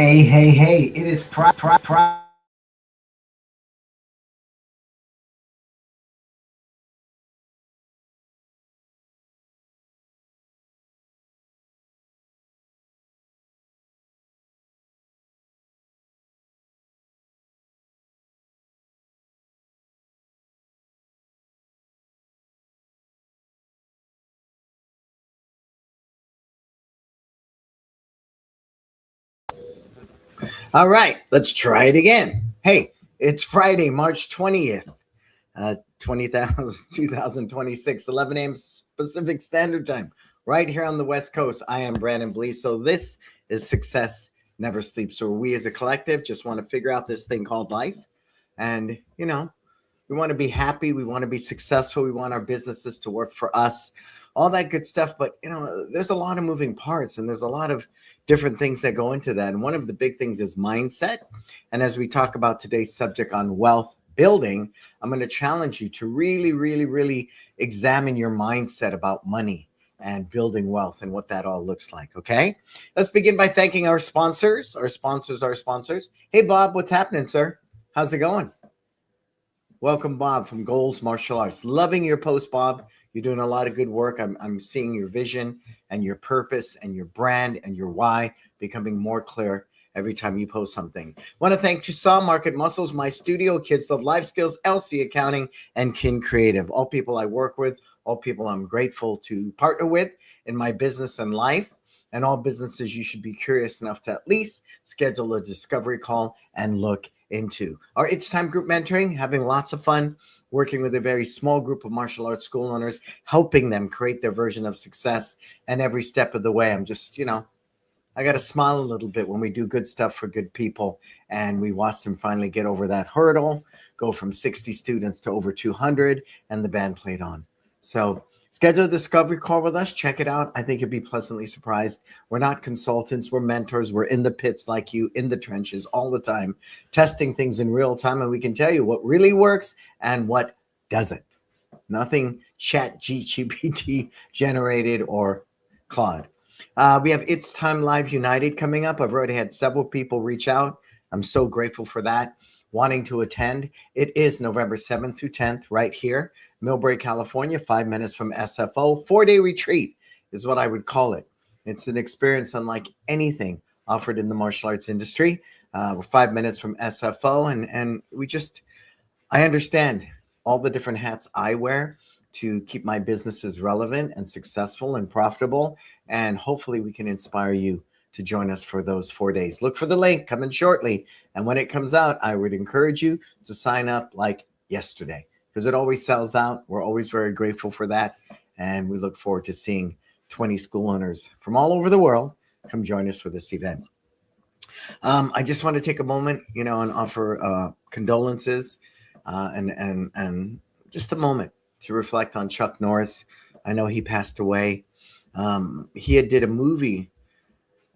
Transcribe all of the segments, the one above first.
Hey, it is Friday. All right, let's try it again. Hey, it's Friday, March 20th, 2026, 11 a.m. Pacific Standard Time, right here on the West Coast. I am Brandon Blees. So this is Success Never Sleeps. So we as a collective just want to figure out this thing called life. And, we want to be happy. We want to be successful. We want our businesses to work for us, all that good stuff. But, there's a lot of moving parts and there's a lot of different things that go into that. And one of the big things is mindset. And as we talk about today's subject on wealth building, I'm going to challenge you to really, really, really examine your mindset about money and building wealth and what that all looks like. Okay. Let's begin by thanking our sponsors. Our sponsors. Hey, Bob, what's happening, sir? How's it going? Welcome, Bob, from Goals Martial Arts. Loving your post, Bob. You're doing a lot of good work. I'm seeing your vision and your purpose and your brand and your why becoming more clear every time you post something. Want to thank Tucson Market Muscles, My Studio, Kids Love Life Skills, LC Accounting, and Kin Creative. All people I work with, all people I'm grateful to partner with in my business and life. And all businesses you should be curious enough to at least schedule a discovery call and look into. Our It's Time group mentoring, having lots of fun, working with a very small group of martial arts school owners, helping them create their version of success. And every step of the way, I'm just, I got to smile a little bit when we do good stuff for good people. And we watch them finally get over that hurdle, go from 60 students to over 200, and the band played on. So schedule a discovery call with us. Check it out. I think you'll be pleasantly surprised. We're not consultants. We're mentors. We're in the pits like you, in the trenches all the time, testing things in real time. And we can tell you what really works and what doesn't. Nothing chat GPT generated or Claude. We have It's Time Live United coming up. I've already had several people reach out. I'm so grateful for that, wanting to attend. It is November 7th through 10th right here, Millbrae, California, 5 minutes from SFO. 4-day retreat is what I would call it. It's an experience unlike anything offered in the martial arts industry. We're 5 minutes from SFO, and I understand all the different hats I wear to keep my businesses relevant and successful and profitable. And hopefully we can inspire you to join us for those 4 days. Look for the link coming shortly. And when it comes out, I would encourage you to sign up like yesterday because it always sells out. We're always very grateful for that. And we look forward to seeing 20 school owners from all over the world come join us for this event. I just want to take a moment, and offer condolences and just a moment to reflect on Chuck Norris. I know he passed away. He had did a movie.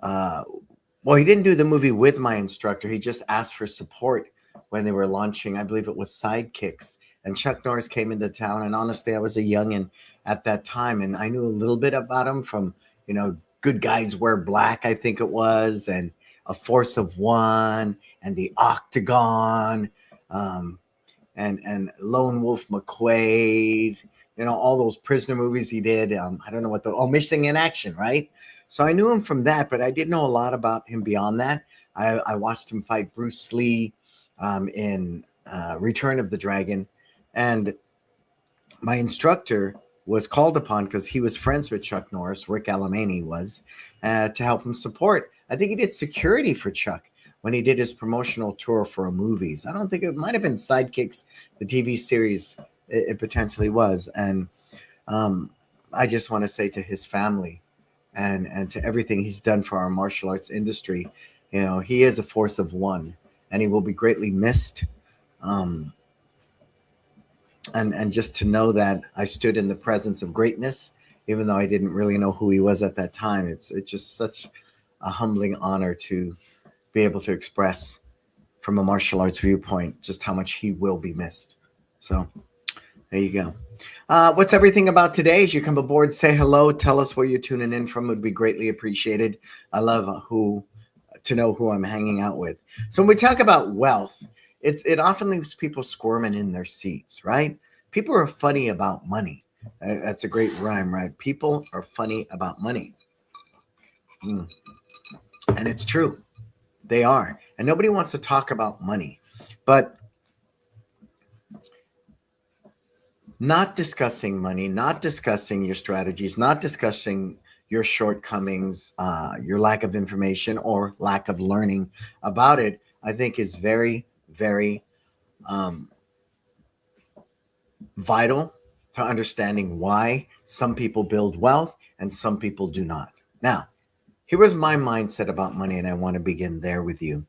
Well, he didn't do the movie with my instructor. He just asked for support when they were launching. I believe it was Sidekicks. And Chuck Norris came into town. And honestly, I was a youngin' at that time. And I knew a little bit about him from, Good Guys Wear Black, I think it was, and A Force of One, and The Octagon, and Lone Wolf McQuaid, all those prisoner movies he did. I don't know Missing in Action, right? So I knew him from that, but I didn't know a lot about him beyond that. I watched him fight Bruce Lee in Return of the Dragon. And my instructor was called upon because he was friends with Chuck Norris, Rick Alamany was, to help him support. I think he did security for Chuck when he did his promotional tour for movies. I don't think it might have been Sidekicks, the TV series it potentially was. And I just want to say to his family and to everything he's done for our martial arts industry, he is a force of one and he will be greatly missed. And just to know that I stood in the presence of greatness, even though I didn't really know who he was at that time, it's just such a humbling honor to be able to express from a martial arts viewpoint just how much he will be missed. So there you go. What's everything about today? As you come aboard, say hello, tell us where you're tuning in from. Would be greatly appreciated. I love who to know who I'm hanging out with. So when we talk about wealth, it often leaves people squirming in their seats, right? People are funny about money. That's a great rhyme, right? People are funny about money. Mm. And it's true. They are. And nobody wants to talk about money. But not discussing money, not discussing your strategies, not discussing your shortcomings, your lack of information or lack of learning about it, I think is very, very um, vital to understanding why some people build wealth and some people do not. Now, here was my mindset about money, and I want to begin there with you.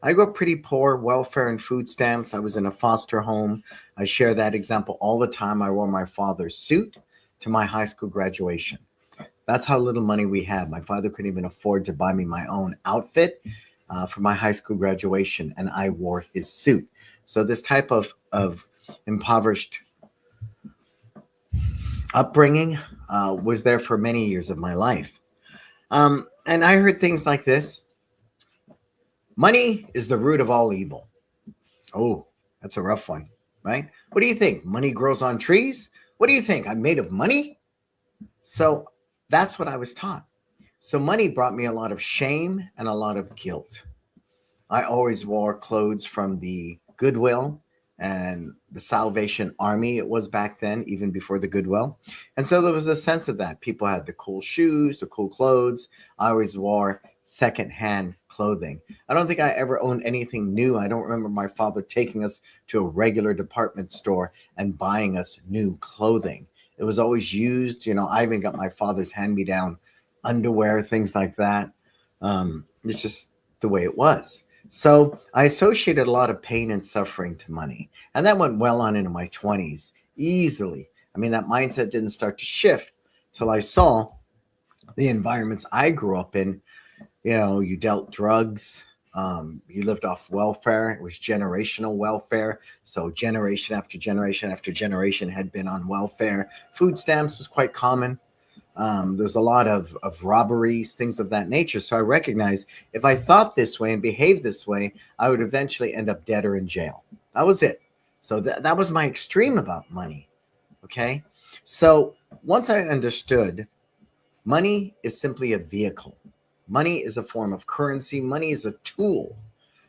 I grew up pretty poor, welfare and food stamps. I was in a foster home. I share that example all the time. I wore my father's suit to my high school graduation. That's how little money we had. My father couldn't even afford to buy me my own outfit for my high school graduation, and I wore his suit. So this type of impoverished upbringing was there for many years of my life. And I heard things like this: money is the root of all evil. Oh, that's a rough one, right? What do you think? Money grows on trees? What do you think? I'm made of money? So that's what I was taught. So money brought me a lot of shame and a lot of guilt. I always wore clothes from the Goodwill and the Salvation Army, it was back then, even before the Goodwill. And so there was a sense of that. People had the cool shoes, the cool clothes. I always wore secondhand clothing. I don't think I ever owned anything new. I don't remember my father taking us to a regular department store and buying us new clothing. It was always used. I even got my father's hand-me-down underwear, things like that. It's just the way it was. So I associated a lot of pain and suffering to money. And that went well on into my 20s easily. I mean, that mindset didn't start to shift till I saw the environments I grew up in. You dealt drugs, you lived off welfare. It was generational welfare. So generation after generation after generation had been on welfare. Food stamps was quite common. There's a lot of robberies, things of that nature. So I recognize if I thought this way and behaved this way, I would eventually end up dead or in jail. That was it. So that was my extreme about money. Okay. So once I understood money is simply a vehicle, money is a form of currency, money is a tool.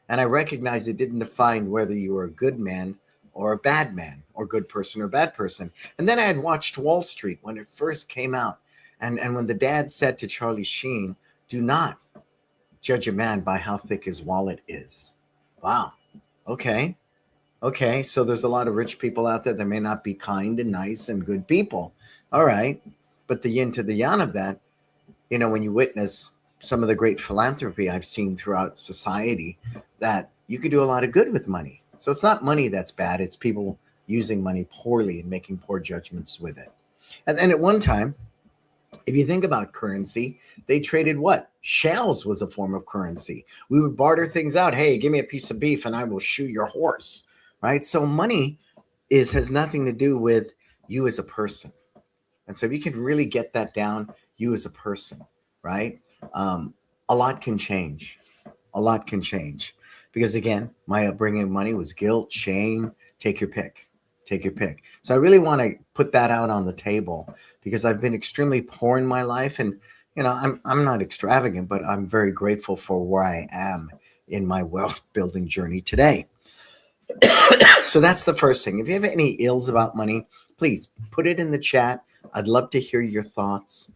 And I recognized it didn't define whether you were a good man or a bad man, or good person or bad person. And then I had watched Wall Street when it first came out. And when the dad said to Charlie Sheen, do not judge a man by how thick his wallet is. Wow. Okay. Okay. So there's a lot of rich people out there that may not be kind and nice and good people. All right. But the yin to the yang of that, when you witness some of the great philanthropy I've seen throughout society, that you could do a lot of good with money. So it's not money that's bad. It's people using money poorly and making poor judgments with it. And then at one time, if you think about currency, they traded what? Shells was a form of currency. We would barter things out. Hey, give me a piece of beef and I will shoe your horse, right? So money has nothing to do with you as a person. And so if you can really get that down, you as a person, right? A lot can change. A lot can change. Because again, my upbringing of money was guilt, shame, take your pick. Take your pick. So I really want to put that out on the table because I've been extremely poor in my life, and I'm not extravagant, but I'm very grateful for where I am in my wealth building journey today. So that's the first thing. If you have any ills about money, please put it in the chat. I'd love to hear your thoughts.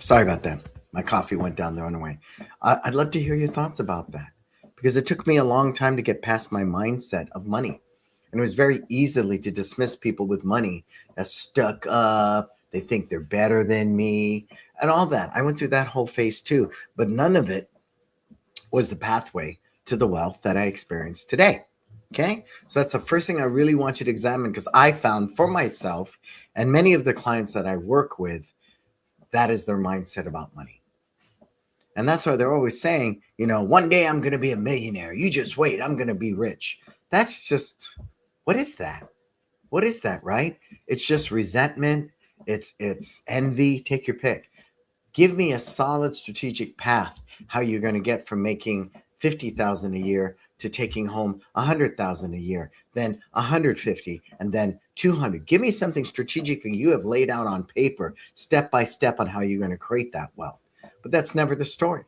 Sorry about that. My coffee went down the wrong way. I'd love to hear your thoughts about that because it took me a long time to get past my mindset of money. And it was very easily to dismiss people with money as stuck up. They think they're better than me and all that. I went through that whole phase too, but none of it was the pathway to the wealth that I experienced today. Okay. So that's the first thing I really want you to examine because I found for myself and many of the clients that I work with, that is their mindset about money. And that's why they're always saying, one day I'm going to be a millionaire. You just wait. I'm going to be rich. That's just, what is that? What is that, right? It's just resentment. It's envy. Take your pick. Give me a solid strategic path how you're going to get from making 50,000 a year to taking home 100,000 a year, then 150, and then 200. Give me something strategically you have laid out on paper, step by step, on how you're going to create that wealth. But that's never the story,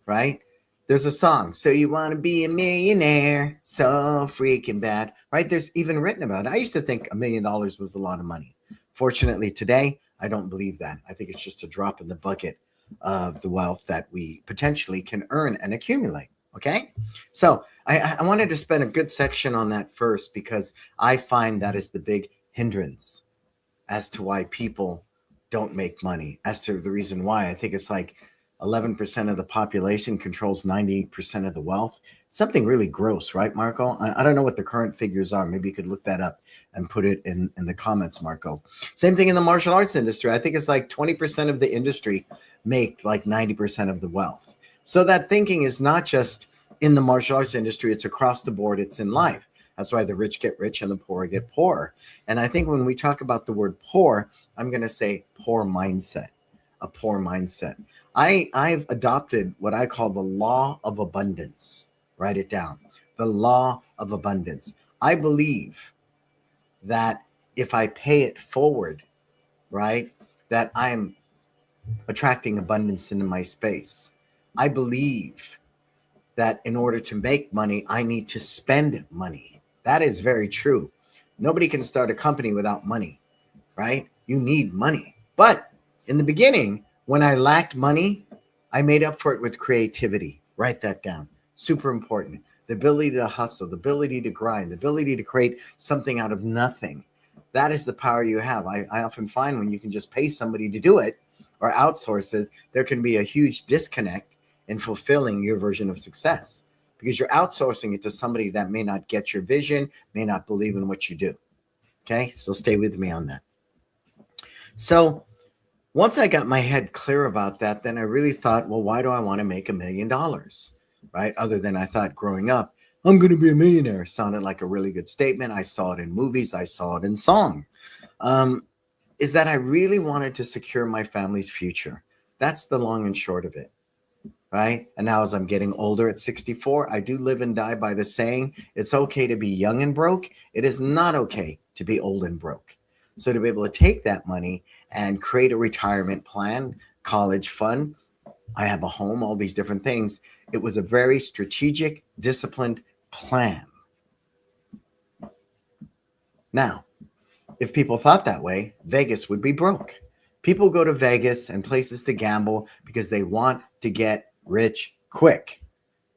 right? There's a song, So You Want to Be a Millionaire, so freaking bad, right? There's even written about it. I used to think $1 million was a lot of money. Fortunately, today, I don't believe that. I think it's just a drop in the bucket of the wealth that we potentially can earn and accumulate. Okay. So I wanted to spend a good section on that first, because I find that is the big hindrance as to why people don't make money, as to the reason why. I think it's like 11% of the population controls 90% of the wealth. Something really gross, right, Marco? I don't know what the current figures are. Maybe you could look that up and put it in the comments, Marco. Same thing in the martial arts industry. I think it's like 20% of the industry make like 90% of the wealth. So that thinking is not just in the martial arts industry, it's across the board, it's in life. That's why the rich get rich and the poor get poorer. And I think when we talk about the word poor, I'm going to say poor mindset, a poor mindset. I've adopted what I call the law of abundance. Write it down. The law of abundance. I believe that if I pay it forward, right, that I'm attracting abundance into my space. I believe that in order to make money, I need to spend money. That is very true. Nobody can start a company without money, right? You need money. But in the beginning, when I lacked money, I made up for it with creativity. Write that down. Super important. The ability to hustle, the ability to grind, the ability to create something out of nothing. That is the power you have. I often find when you can just pay somebody to do it or outsource it, there can be a huge disconnect in fulfilling your version of success, because you're outsourcing it to somebody that may not get your vision, may not believe in what you do. Okay, so stay with me on that. So once I got my head clear about that, then I really thought, well, why do I want to make $1 million? Right? Other than I thought growing up, I'm going to be a millionaire sounded like a really good statement. I saw it in movies. I saw it in song. Is that I really wanted to secure my family's future. That's the long and short of it. Right? And now as I'm getting older at 64, I do live and die by the saying, it's okay to be young and broke. It is not okay to be old and broke. So to be able to take that money and create a retirement plan, college fund, I have a home, all these different things. It was a very strategic, disciplined plan. Now, if people thought that way, Vegas would be broke. People go to Vegas and places to gamble because they want to get rich quick.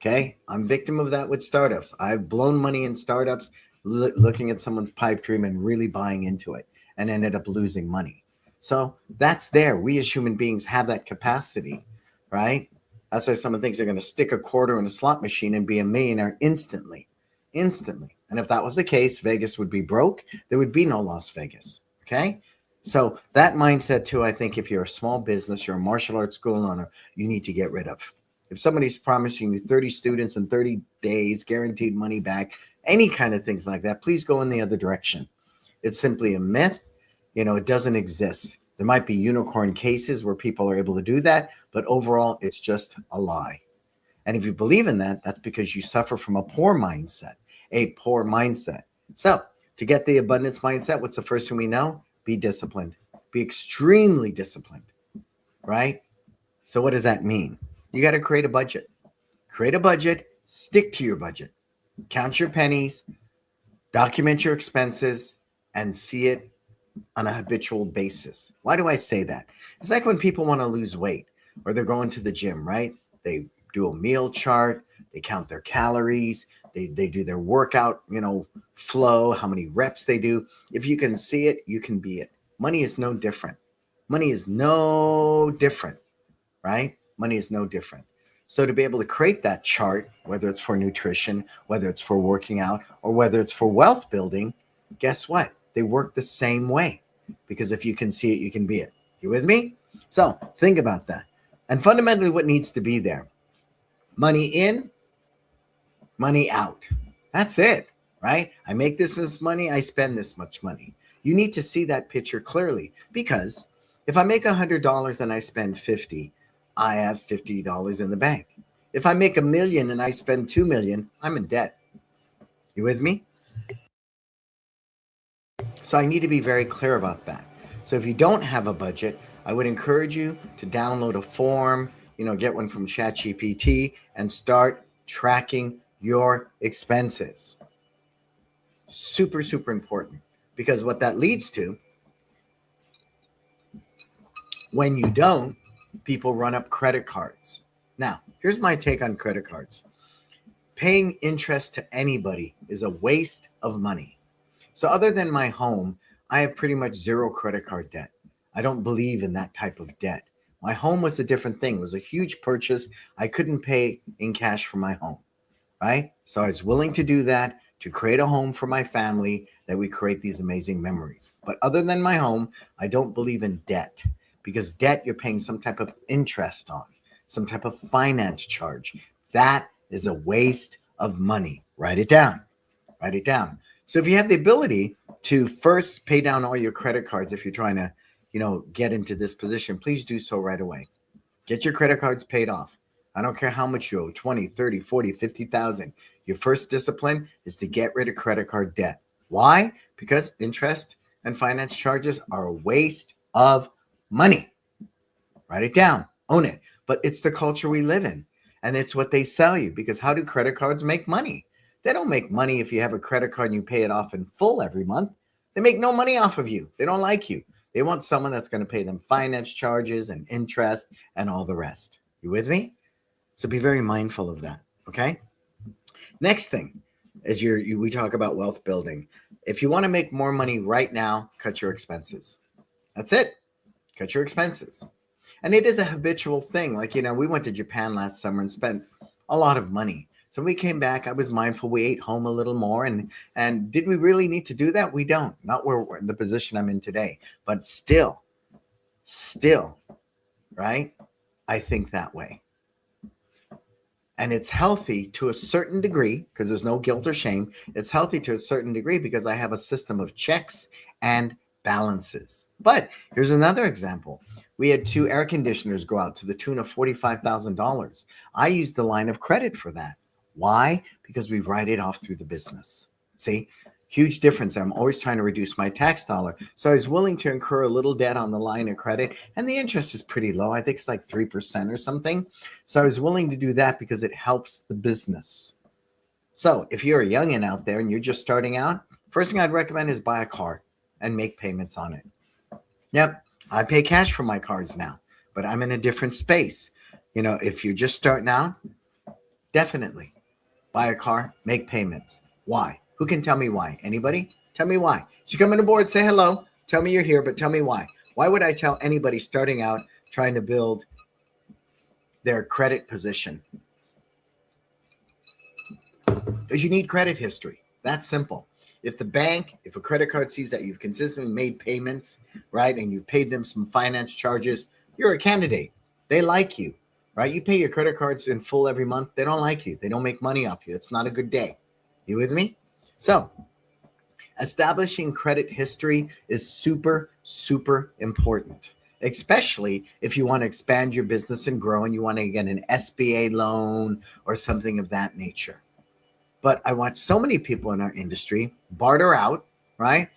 Okay. I'm victim of that with startups. I've blown money in startups, looking at someone's pipe dream and really buying into it, and ended up losing money. So that's there. We as human beings have that capacity, right? That's why someone thinks they're going to stick a quarter in a slot machine and be a millionaire instantly. Instantly. And if that was the case, Vegas would be broke. There would be no Las Vegas. Okay. So that mindset too, I think if you're a small business, you're a martial arts school owner, you need to get rid of. If somebody's promising you 30 students in 30 days, guaranteed money back, any kind of things like that, please go in the other direction. It's simply a myth. It doesn't exist. There might be unicorn cases where people are able to do that, but overall, it's just a lie. And if you believe in that, that's because you suffer from a poor mindset, a poor mindset. So to get the abundance mindset, what's the first thing we know? Be disciplined. Be extremely disciplined, right? So what does that mean? You got to create a budget. Create a budget, stick to your budget. Count your pennies, document your expenses, and see it on a habitual basis. Why do I say that? It's like when people want to lose weight or they're going to the gym, right? They do a meal chart, they count their calories, they do their workout, flow, how many reps they do. If you can see it, you can be it. Money is no different. Money is no different, right? Money is no different. So to be able to create that chart, whether it's for nutrition, whether it's for working out, or whether it's for wealth building, guess what? They work the same way, because if you can see it, you can be it. You with me? So think about that. And fundamentally, what needs to be there? Money in, money out. That's it, right? I make this money, I spend this much money. You need to see that picture clearly, because If I make $100 and I spend 50, I have $50 in the bank. If I make $1 million and I spend 2 million, I'm in debt. You with me? So I need to be very clear about that. So if you don't have a budget, I would encourage you to download a form, get one from ChatGPT and start tracking your expenses. Super, super important, because what that leads to, when you don't, people run up credit cards. Now, here's my take on credit cards. Paying interest to anybody is a waste of money. So other than my home, I have pretty much zero credit card debt. I don't believe in that type of debt. My home was a different thing. It was a huge purchase. I couldn't pay in cash for my home, right? So I was willing to do that to create a home for my family, that we create these amazing memories. But other than my home, I don't believe in debt, because debt you're paying some type of interest on, some type of finance charge. That is a waste of money. Write it down. Write it down. So if you have the ability to first pay down all your credit cards, if you're trying to, get into this position, please do so right away. Get your credit cards paid off. I don't care how much you owe, 20, 30, 40, 50,000. Your first discipline is to get rid of credit card debt. Why? Because interest and finance charges are a waste of money. Write it down. Own it. But it's the culture we live in. And it's what they sell you. Because how do credit cards make money? They don't make money if you have a credit card and you pay it off in full every month. They make no money off of you. They don't like you. They want someone that's going to pay them finance charges and interest and all the rest. You with me? So be very mindful of that. Okay. Next thing is we talk about wealth building. If you want to make more money right now, cut your expenses. That's it. Cut your expenses. And it is a habitual thing. Like, we went to Japan last summer and spent a lot of money. So when we came back, I was mindful. We ate home a little more. And did we really need to do that? We don't. Not where we're in the position I'm in today. But still, right? I think that way. And it's healthy to a certain degree, because there's no guilt or shame. It's healthy to a certain degree because I have a system of checks and balances. But here's another example. We had 2 air conditioners go out to the tune of $45,000. I used the line of credit for that. Why? Because we write it off through the business. See, huge difference. I'm always trying to reduce my tax dollar. So I was willing to incur a little debt on the line of credit, and the interest is pretty low. I think it's like 3% or something. So I was willing to do that because it helps the business. So if you're a youngin' out there and you're just starting out, first thing I'd recommend is buy a car and make payments on it. Yep, I pay cash for my cars now, but I'm in a different space. If you're just starting out, definitely buy a car, make payments. Why? Who can tell me why? Anybody? Tell me why. So you come on the board, say hello, tell me you're here, but tell me why. Why would I tell anybody starting out trying to build their credit position? Because you need credit history. That's simple. If a credit card sees that you've consistently made payments, right, and you paid them some finance charges, you're a candidate. They like you, right? You pay your credit cards in full every month. They don't like you. They don't make money off you. It's not a good day. You with me? So establishing credit history is super, super important, especially if you want to expand your business and grow and you want to get an SBA loan or something of that nature. But I watch so many people in our industry barter out, right?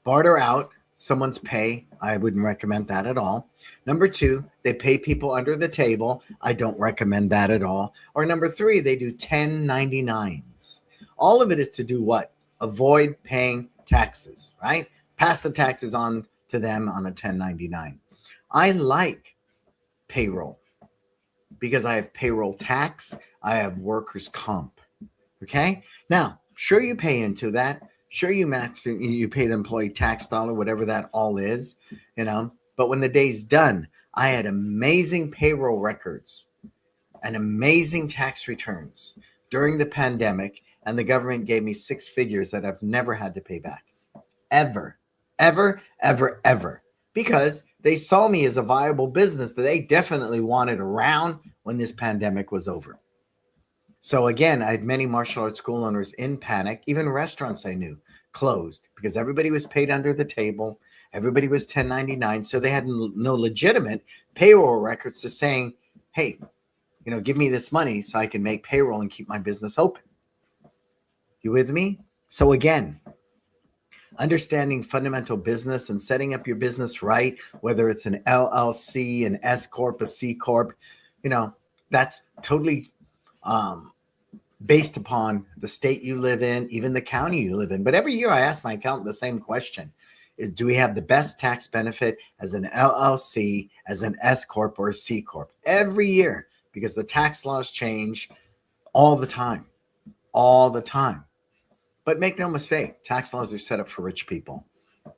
Barter out someone's pay. I wouldn't recommend that at all. Number 2, they pay people under the table. I don't recommend that at all. Or number 3, they do 1099s. All of it is to do what? Avoid paying taxes, right? Pass the taxes on to them on a 1099. I like payroll because I have payroll tax. I have workers' comp. Okay. Now, sure, you pay into that. Sure, you pay the employee tax dollar, whatever that all is, But when the day's done, I had amazing payroll records and amazing tax returns during the pandemic, and the government gave me 6 figures that I've never had to pay back. Ever, ever, ever, ever. Because they saw me as a viable business that they definitely wanted around when this pandemic was over. So again, I had many martial arts school owners in panic, even restaurants I knew closed because everybody was paid under the table. Everybody was 1099. So they had no legitimate payroll records to saying, hey, give me this money so I can make payroll and keep my business open. You with me? So again, understanding fundamental business and setting up your business right, whether it's an LLC, an S Corp, a C Corp, that's totally based upon the state you live in, even the county you live in. But every year I ask my accountant the same question is, do we have the best tax benefit as an LLC, as an S Corp, or a C Corp? Every year, because the tax laws change all the time. But make no mistake, tax laws are set up for rich people.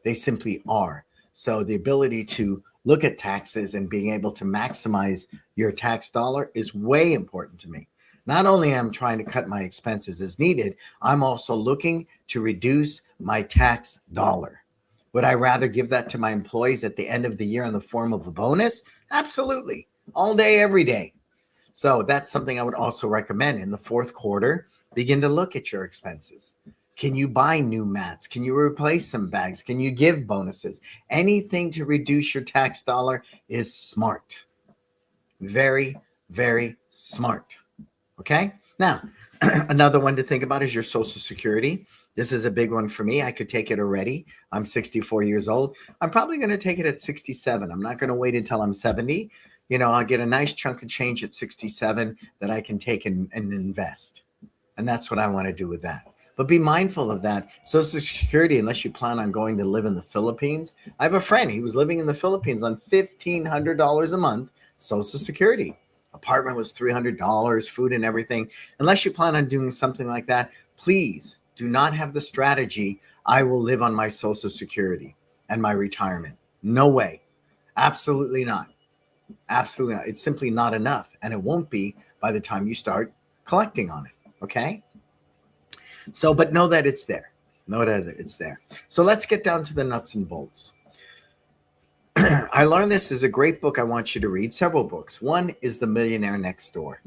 They simply are. So the ability to look at taxes and being able to maximize your tax dollar is way important to me. Not only am I trying to cut my expenses as needed, I'm also looking to reduce my tax dollar. Would I rather give that to my employees at the end of the year in the form of a bonus? Absolutely. All day, every day. So that's something I would also recommend in the fourth quarter. Begin to look at your expenses. Can you buy new mats? Can you replace some bags? Can you give bonuses? Anything to reduce your tax dollar is smart. Very, very smart. Okay? Now, another one to think about is your Social Security. This is a big one for me. I could take it already. I'm 64 years old. I'm probably going to take it at 67. I'm not going to wait until I'm 70. I'll get a nice chunk of change at 67 that I can take and invest. And that's what I want to do with that. But be mindful of that. Social Security, unless you plan on going to live in the Philippines. I have a friend. He was living in the Philippines on $1,500 a month, Social Security. Apartment was $300, food and everything. Unless you plan on doing something like that, please do not have the strategy, I will live on my Social Security and my retirement. No way. Absolutely not. Absolutely not. It's simply not enough. And it won't be by the time you start collecting on it. Okay? So, but know that it's there. Know that it's there. So let's get down to the nuts and bolts. I learned this is a great book I want you to read. Several books. One is The Millionaire Next Door,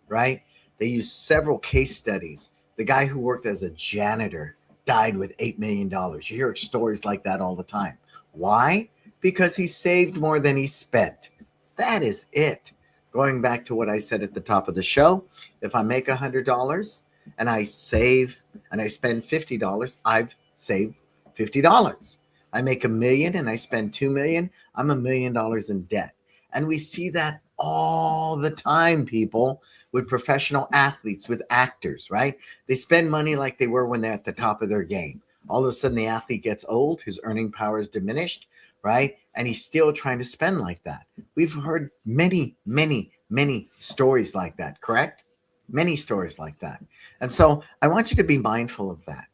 right? They use several case studies. The guy who worked as a janitor died with $8 million. You hear stories like that all the time. Why? Because he saved more than he spent. That is it. Going back to what I said at the top of the show, if I make $100 and I save and I spend $50, I've saved $50. I make $1 million and I spend $2 million, I'm $1 million in debt. And we see that all the time, people, with professional athletes, with actors, right? They spend money like they were when they're at the top of their game. All of a sudden, the athlete gets old, his earning power is diminished, right? And he's still trying to spend like that. We've heard many, many, many stories like that, correct? Many stories like that. And so I want you to be mindful of that.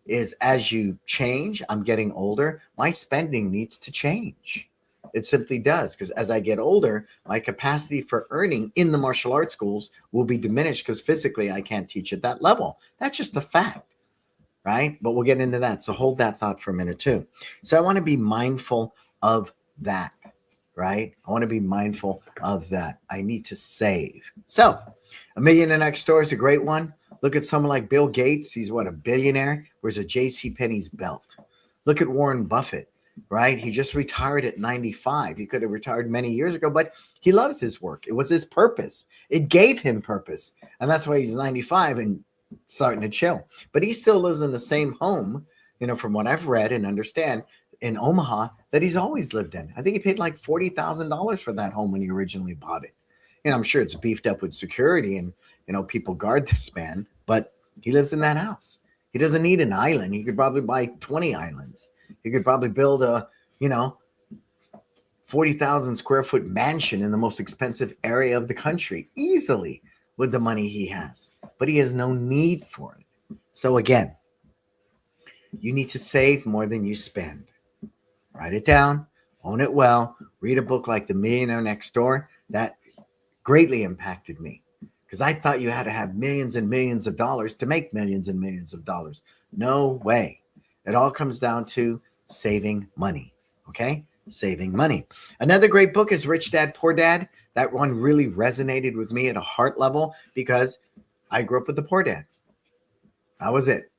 Is as you change, I'm getting older, my spending needs to change. It simply does, because as I get older, my capacity for earning in the martial arts schools will be diminished because physically I can't teach at that level. That's just a fact, right? But we'll get into that. So hold that thought for a minute too. So I want to be mindful of that, right? I want to be mindful of that. I need to save. So $1 Million Next Door is a great one. Look at someone like Bill Gates. He's what, a billionaire? Wears a JCPenney's belt. Look at Warren Buffett, right? He just retired at 95. He could have retired many years ago, but he loves his work. It was his purpose. It gave him purpose. And that's why he's 95 and starting to chill. But he still lives in the same home, from what I've read and understand, in Omaha that he's always lived in. I think he paid like $40,000 for that home when he originally bought it. And I'm sure it's beefed up with security and, people guard this man, but he lives in that house. He doesn't need an island. He could probably buy 20 islands. He could probably build a, 40,000 square foot mansion in the most expensive area of the country easily with the money he has, but he has no need for it. So again, you need to save more than you spend. Write it down, own it well, read a book like The Millionaire Next Door. That greatly impacted me because I thought you had to have millions and millions of dollars to make millions and millions of dollars. No way. It all comes down to saving money. Okay? Saving money. Another great book is Rich Dad, Poor Dad. That one really resonated with me at a heart level because I grew up with the poor dad. That was it.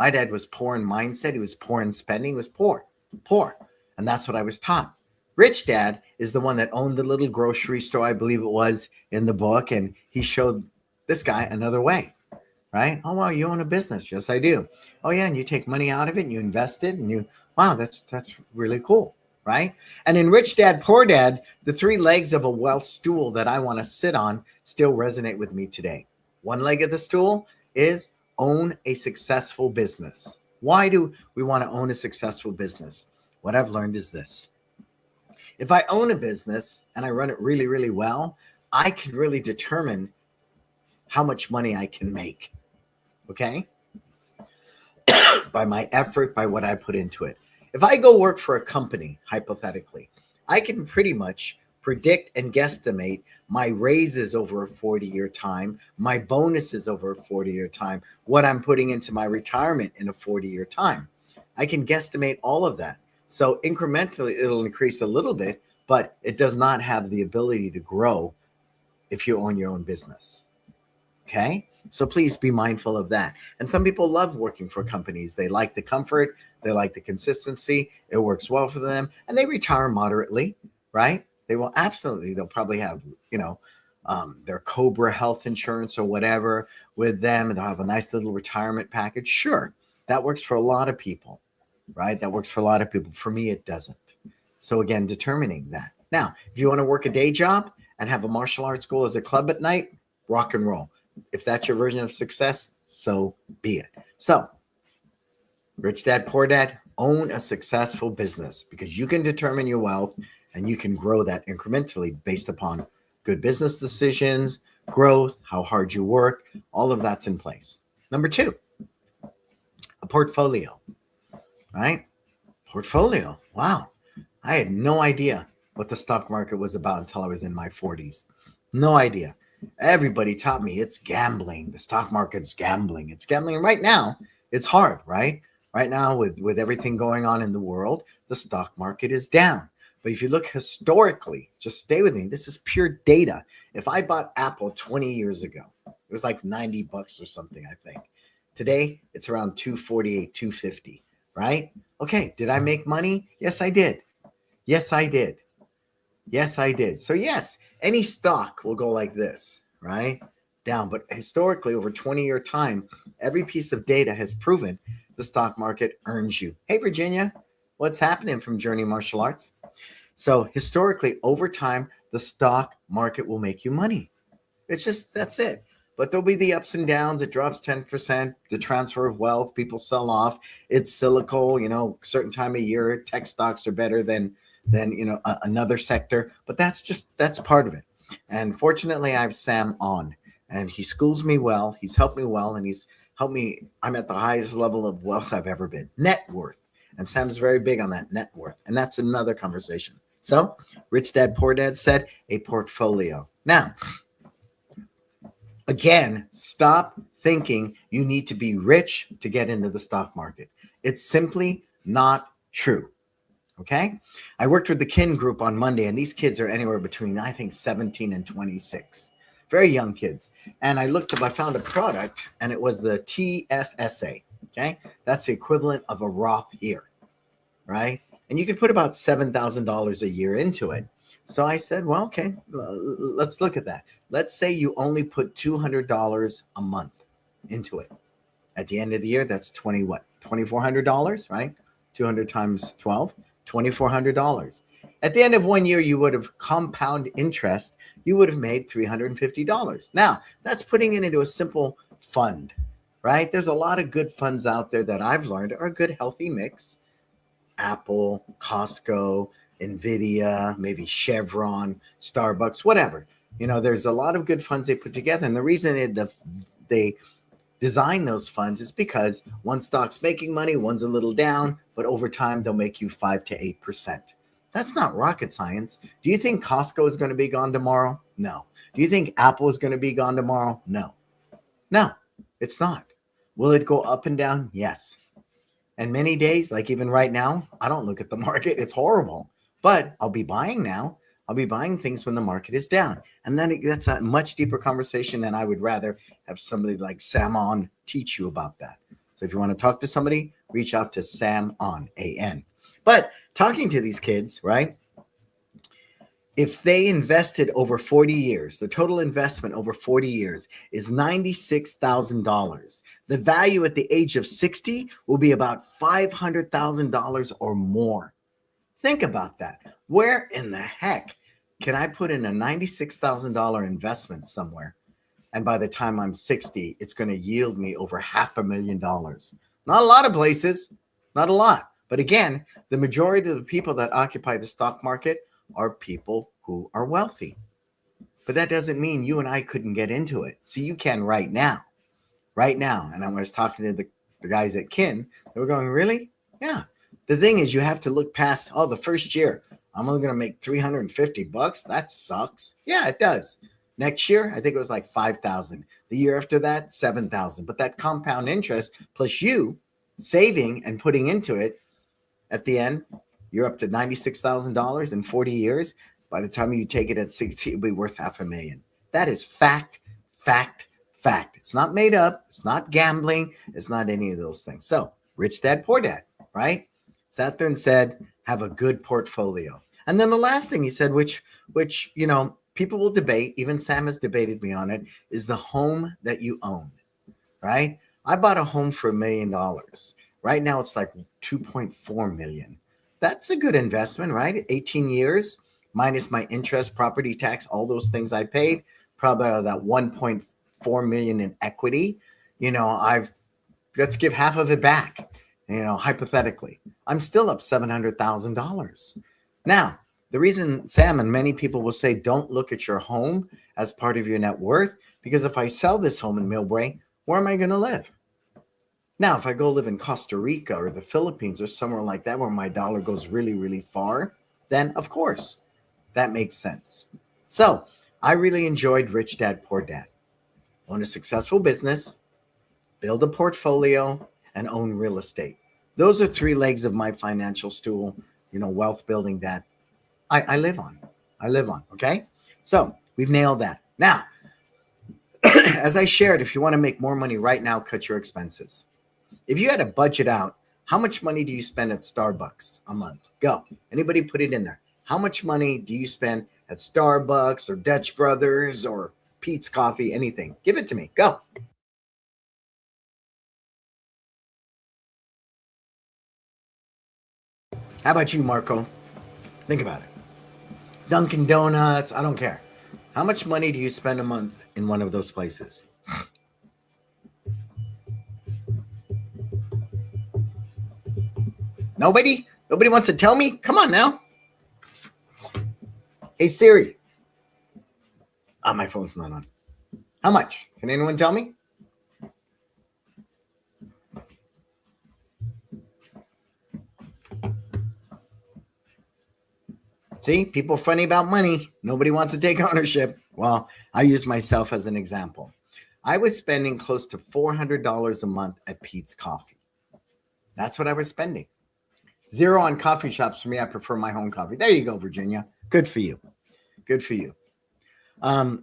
My dad was poor in mindset. He was poor in spending. He was poor, poor. And that's what I was taught. Rich dad is the one that owned the little grocery store, I believe it was in the book. And he showed this guy another way, right? Oh, wow, you own a business. Yes, I do. Oh, yeah. And you take money out of it and you invest it and wow, that's really cool, right? And in Rich Dad, Poor Dad, the three legs of a wealth stool that I want to sit on still resonate with me today. One leg of the stool is own a successful business. Why do we want to own a successful business? What I've learned is this. If I own a business and I run it really, really well, I can really determine how much money I can make, okay? By my effort, by what I put into it. If I go work for a company, hypothetically, I can pretty much predict and guesstimate my raises over a 40-year time, my bonuses over a 40-year time, what I'm putting into my retirement in a 40-year time. I can guesstimate all of that. So incrementally, it'll increase a little bit, but it does not have the ability to grow if you own your own business. Okay? So please be mindful of that. And some people love working for companies. They like the comfort. They like the consistency. It works well for them. And they retire moderately, right? They will absolutely. They'll probably have, their Cobra health insurance or whatever with them. And they'll have a nice little retirement package. Sure. That works for a lot of people, right? That works for a lot of people. For me, it doesn't. So again, determining that. Now, if you want to work a day job and have a martial arts school as a club at night, rock and roll. If that's your version of success, so be it. So, Rich Dad, Poor Dad, own a successful business because you can determine your wealth and you can grow that incrementally based upon good business decisions, growth, how hard you work, all of that's in place. Number two, a portfolio, right? Portfolio. Wow. I had no idea what the stock market was about until I was in my 40s. No idea. Everybody taught me it's gambling. The stock market's gambling. It's gambling. And right now, it's hard, right? Right now, with everything going on in the world, the stock market is down. But if you look historically, just stay with me. This is pure data. If I bought Apple 20 years ago, it was like $90 or something, I think. Today, it's around $248, $250, right? Okay, did I make money? Yes, I did. Yes, I did. Yes, I did. So yes, any stock will go like this, right? Down. But historically, over 20-year time, every piece of data has proven the stock market earns you. Hey, Virginia, what's happening from Journey Martial Arts? So historically, over time, the stock market will make you money. It's just, that's it. But there'll be the ups and downs. It drops 10%, the transfer of wealth, people sell off. It's cyclical, certain time of year, tech stocks are better than another sector, but that's part of it. And fortunately, I have Sam on, and he schools me well. He's helped me well, and he's helped me. I'm at the highest level of wealth I've ever been. Net worth, and Sam's very big on that net worth, and that's another conversation. So, Rich Dad Poor Dad said a portfolio. Now, again, stop thinking you need to be rich to get into the stock market. It's simply not true. Okay. I worked with the kin group on Monday, and these kids are anywhere between, I think, 17 and 26. Very young kids. And I found a product, and it was the TFSA. Okay. That's the equivalent of a Roth here. Right. And you could put about $7,000 a year into it. So I said, well, okay, let's look at that. Let's say you only put $200 a month into it. At the end of the year, that's $2,400, right? 200 times 12. $2,400. At the end of 1 year, you would have compound interest. You would have made $350. Now, that's putting it into a simple fund, right? There's a lot of good funds out there that I've learned are a good, healthy mix. Apple, Costco, Nvidia, maybe Chevron, Starbucks, whatever. There's a lot of good funds they put together. And the reason they design those funds is because one stock's making money, one's a little down, but over time they'll make you 5 to 8%. That's not rocket science. Do you think Costco is going to be gone tomorrow? No. Do you think Apple is going to be gone tomorrow? No. No, it's not. Will it go up and down? Yes. And many days, like even right now, I don't look at the market. It's horrible, but I'll be buying now. I'll be buying things when the market is down. And then that's a much deeper conversation, and I would rather have somebody like Sam on teach you about that. So So if you want to talk to somebody, reach out to Sam on AN. But talking to these kids, right? If they invested over 40 years, the total investment over 40 years is $96,000. The value at the age of 60 will be about $500,000 or more. Think about that. Where in the heck can I put in a $96,000 investment somewhere? And by the time I'm 60, it's going to yield me over $500,000. Not a lot of places, not a lot. But again, the majority of the people that occupy the stock market are people who are wealthy. But that doesn't mean you and I couldn't get into it. See, you can right now. Right now. And I was talking to the guys at Kin. They were going, really? Yeah. The thing is, you have to look past, the first year, I'm only going to make $350. That sucks. Yeah, it does. Next year, I think it was like 5,000. The year after that, 7,000. But that compound interest plus you saving and putting into it, at the end, you're up to $96,000 in 40 years. By the time you take it at 60, it'll be worth $500,000. That is fact, fact, fact. It's not made up. It's not gambling. It's not any of those things. So, Rich Dad, Poor Dad, right? Sat there and said, have a good portfolio. And then the last thing he said, which people will debate, even Sam has debated me on it, is the home that you own, right? I bought a home for $1 million. Right now, it's like 2.4 million. That's a good investment, right? 18 years minus my interest, property tax, all those things I paid, probably that 1.4 million in equity. Let's give half of it back, hypothetically. I'm still up $700,000. Now, the reason Sam and many people will say don't look at your home as part of your net worth, because if I sell this home in Millbrae, where am I going to live? Now, if I go live in Costa Rica or the Philippines or somewhere like that where my dollar goes really, really far, then of course, that makes sense. So I really enjoyed Rich Dad, Poor Dad. Own a successful business, build a portfolio, and own real estate. Those are 3 legs of my financial stool, wealth building that I live on. Okay? So we've nailed that. Now, as I shared, if you want to make more money right now, cut your expenses. If you had a budget out, how much money do you spend at Starbucks a month? Go. Anybody put it in there. How much money do you spend at Starbucks or Dutch Brothers or Pete's Coffee, anything? Give it to me. Go. How about you, Marco? Think about it. Dunkin' Donuts, I don't care. How much money do you spend a month in one of those places? Nobody? Nobody wants to tell me? Come on now. Hey, Siri. My phone's not on. How much? Can anyone tell me? See, people are funny about money. Nobody wants to take ownership. Well, I use myself as an example. I was spending close to $400 a month at Pete's Coffee. That's what I was spending. 0 on coffee shops for me. I prefer my home coffee. There you go, Virginia. Good for you. Good for you. I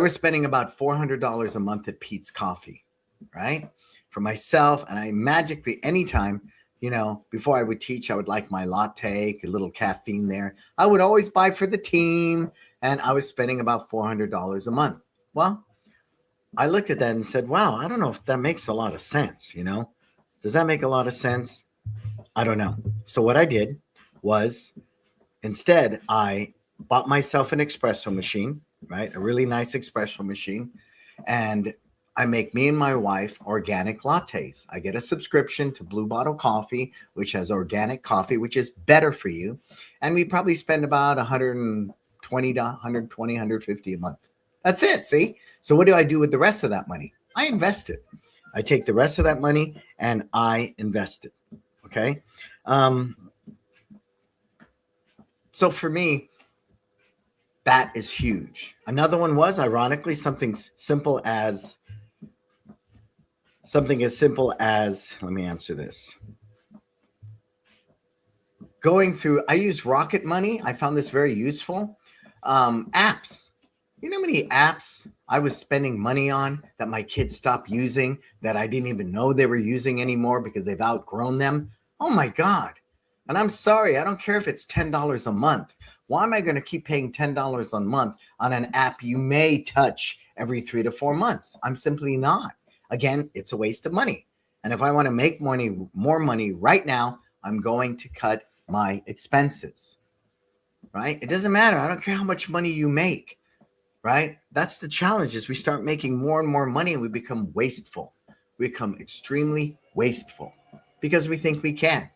was spending about $400 a month at Pete's Coffee, right? For myself. And I magically, anytime, before I would teach, I would like my latte, a little caffeine there. I would always buy for the team. And I was spending about $400 a month. Well, I looked at that and said, wow, I don't know if that makes a lot of sense, Does that make a lot of sense? I don't know. So what I did was instead I bought myself an espresso machine, right? A really nice espresso machine. And I make me and my wife organic lattes. I get a subscription to Blue Bottle Coffee, which has organic coffee, which is better for you. And we probably spend about $120 to $150 a month. That's it. See? So what do I do with the rest of that money? I invest it. I take the rest of that money and I invest it. Okay. So for me, that is huge. Another one was, ironically, something as simple as, let me answer this. Going through, I use Rocket Money. I found this very useful. Apps. You know how many apps I was spending money on that my kids stopped using, that I didn't even know they were using anymore because they've outgrown them. Oh my God. And I'm sorry, I don't care if it's $10 a month. Why am I going to keep paying $10 a month on an app you may touch every 3 to 4 months? I'm simply not. Again, it's a waste of money. And if I want to make more money right now, I'm going to cut my expenses, right? It doesn't matter. I don't care how much money you make, right? That's the challenge is we start making more and more money and we become wasteful. We become extremely wasteful because we think we can.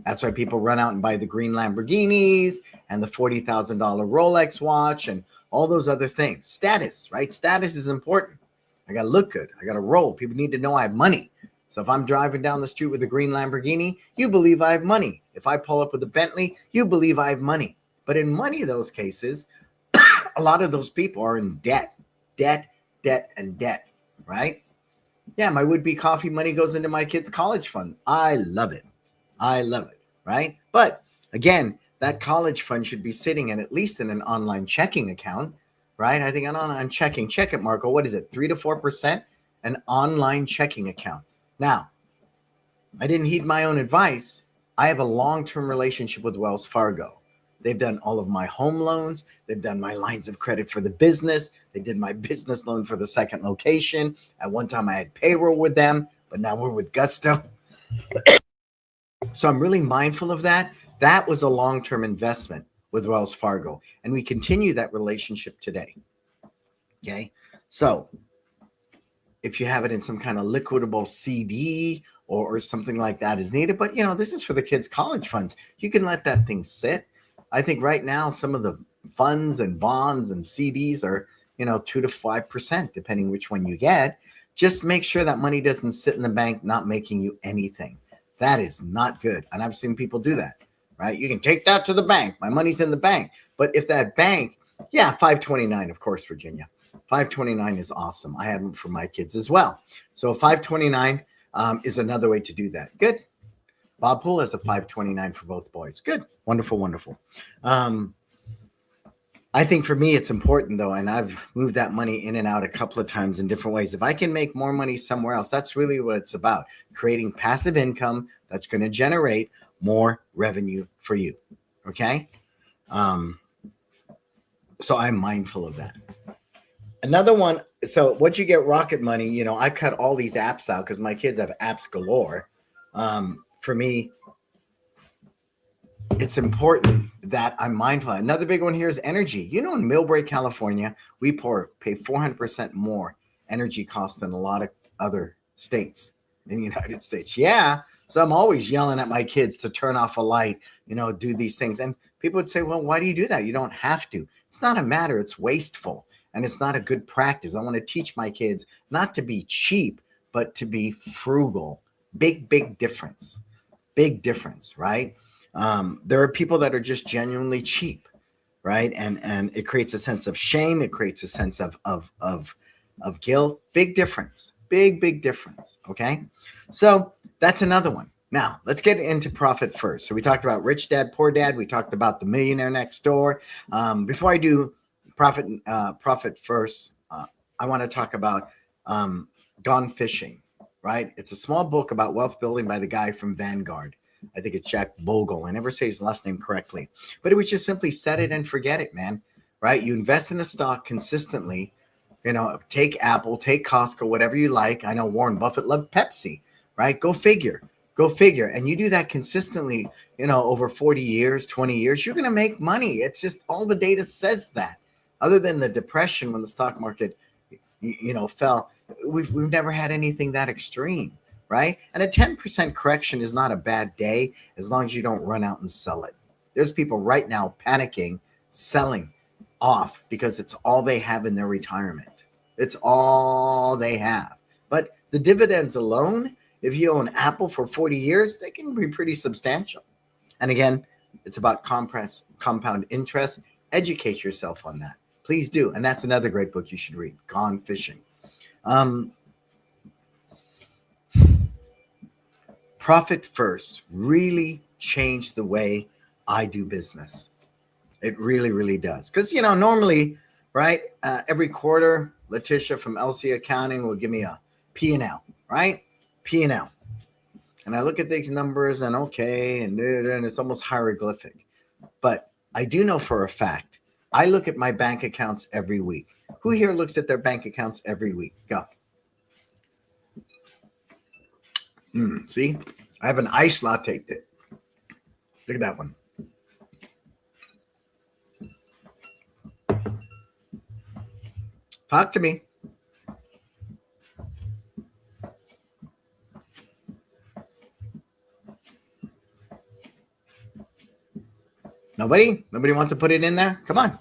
That's why people run out and buy the green Lamborghinis and the $40,000 Rolex watch and all those other things. Status, right? Status is important. I got to look good. I got to roll. People need to know I have money. So if I'm driving down the street with a green Lamborghini, you believe I have money. If I pull up with a Bentley, you believe I have money. But in many of those cases, a lot of those people are in debt, and debt, right? Yeah, my would-be coffee money goes into my kids' college fund. I love it. Right? But again, that college fund should be sitting at least in an online checking account, right? I think an online checking, check it, Marco. What is it? 3 to 4%? An online checking account. Now, I didn't heed my own advice. I have a long-term relationship with Wells Fargo. They've done all of my home loans. They've done my lines of credit for the business. They did my business loan for the second location. At one time, I had payroll with them, but now we're with Gusto. So I'm really mindful of that. That was a long-term investment with Wells Fargo, and we continue that relationship today. Okay. So if you have it in some kind of liquidable CD or something like that is needed, but this is for the kids' college funds. You can let that thing sit. I think right now some of the funds and bonds and CDs are, 2 to 5%, depending which one you get. Just make sure that money doesn't sit in the bank, not making you anything. That is not good. And I've seen people do that, right? You can take that to the bank. My money's in the bank. But if that bank, 529, of course, Virginia. 529 is awesome. I have them for my kids as well. So 529 is another way to do that. Good. Bob Poole has a 529 for both boys. Good. Wonderful. I think for me, it's important, though, and I've moved that money in and out a couple of times in different ways. If I can make more money somewhere else, that's really what it's about, creating passive income that's going to generate more revenue for you, okay? So I'm mindful of that. Another one, so once you get Rocket Money, I cut all these apps out because my kids have apps galore. For me, it's important that I'm mindful. Another big one here is energy. In Millbrae, California, we pay 400% more energy costs than a lot of other states in the United States. Yeah. So I'm always yelling at my kids to turn off a light, do these things. And people would say, well, why do you do that? You don't have to. It's not a matter. It's wasteful. And it's not a good practice. I want to teach my kids not to be cheap, but to be frugal. Big difference. Big difference, right? There are people that are just genuinely cheap, right? And it creates a sense of shame. It creates a sense of guilt. Big difference. Big difference. Okay. So that's another one. Now let's get into profit first. So we talked about Rich Dad, Poor Dad. We talked about the Millionaire Next Door. Before I do profit first, I want to talk about Gone Fishing, right? It's a small book about wealth building by the guy from Vanguard. I think it's Jack Bogle. I never say his last name correctly, but it was just simply set it and forget it, man. Right? You invest in a stock consistently, take Apple, take Costco, whatever you like. I know Warren Buffett loved Pepsi, right? Go figure. And you do that consistently, over 40 years, 20 years, you're going to make money. It's just all the data says that. Other than the depression when the stock market, fell, we've never had anything that extreme. Right? And a 10% correction is not a bad day as long as you don't run out and sell it. There's people right now panicking, selling off because it's all they have in their retirement. It's all they have. But the dividends alone, if you own Apple for 40 years, they can be pretty substantial. And again, it's about compound interest. Educate yourself on that. Please do. And that's another great book you should read, Gone Fishing. Profit first really changed the way I do business. It really does. Because, normally, right? Every quarter, Letitia from LC Accounting will give me a P&L, right? P&L. And I look at these numbers and okay, and it's almost hieroglyphic. But I do know for a fact, I look at my bank accounts every week. Who here looks at their bank accounts every week? Go. See, I have an iced latte. Look at that one. Talk to me. Nobody? Nobody wants to put it in there? Come on.